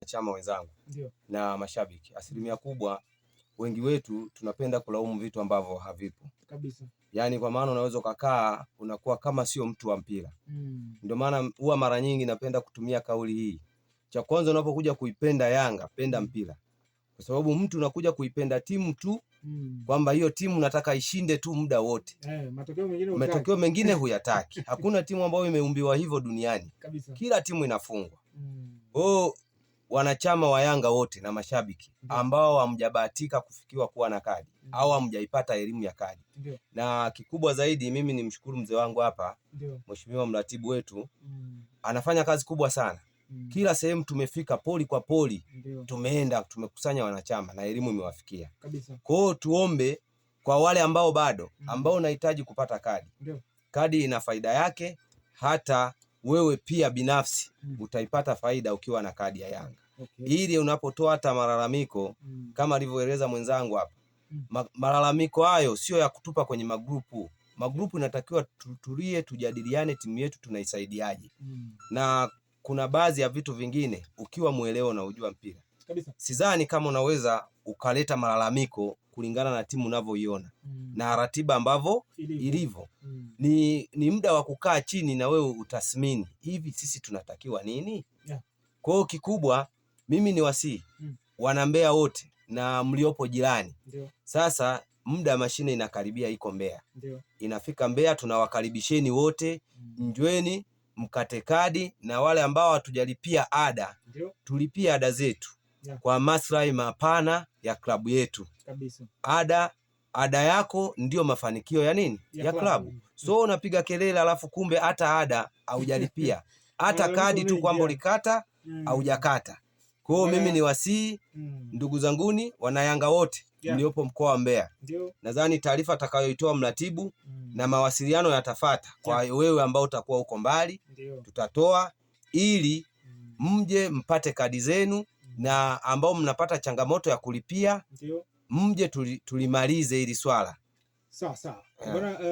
Chama wenzangu ndio, na mashabiki, asilimia kubwa wengi wetu tunapenda kulaumu vitu ambavyo havipo kabisa. Yaani kwa maana unaweza ukakaa unakuwa kama sio mtu wa mpira. Ndio maana huwa mara nyingi napenda kutumia kauli hii. Cha kwanza, unapokuja kuipenda Yanga, penda mpira. Kwa sababu mtu unakuja kuipenda timu tu kwamba hiyo timu nataka ishinde tu muda wote. Matokeo mengine huyataki. Hakuna timu ambayo imeumbiwa hivyo duniani. Kabisa. Kila timu inafungwa. Wanachama wa Yanga wote na mashabiki ambao hamjabahatika kufikiwa kuwa na kadi au hamjaipata elimu ya kadi. Na kikubwa zaidi, mimi nimshukuru mzee wangu hapa, mheshimiwa mratibu wetu, anafanya kazi kubwa sana. Kila sehemu tumefika, poli kwa poli, tumeenda tumekusanya wanachama na elimu imewafikia. Kwa hiyo tuombe kwa wale ambao bado ambao unahitaji kupata kadi. Kadi ina faida yake, hata wewe pia binafsi utaipata faida ukiwa na kadi ya Yanga. Ili unapotoa hata malalamiko kama alivyoeleza mwenzangu hapa, malalamiko hayo sio ya kutupa kwenye magrupu. Magrupu inatakiwa tutulie, tujadiliane timu yetu tunaisaidiaje. Na kuna baadhi ya vitu vingine ukiwa muelewa na ujua mpira, sidhani kama unaweza ukaleta malalamiko kulingana na timu unavyoiona na ratiba ambavyo ilivyo. Ni muda wa kukaa chini na wewe utathmini, hivi sisi tunatakiwa nini? Kwa hiyo kikubwa mimi ni wasii wana Mbeya wote na mliopo jirani. Sasa muda mashine inakaribia, iko Mbeya. Inafika Mbeya, tunawakaribisheni wote, njweni mkate kadi, na wale ambao hatujalipia ada, tulipia ada zetu kwa maslahi mapana ya klabu yetu. Ada yako ndio mafanikio ya nini? Ya klabu. So unapiga kelele alafu kumbe hata ada haujalipia. Hata kadi tu kwamba ulikata haujakata. Kwa hiyo mimi ni wasii ndugu zanguni wana Yanga wote mliopo mkoa wa Mbeya. Nadhani taarifa atakayoitoa mratibu na mawasiliano yatafuata kwa wewe ambao utakuwa uko mbali, tutatoa ili mje mpate kadi zenu, na ambao mnapata changamoto ya kulipia mje tulimalize hili swala. Sawa.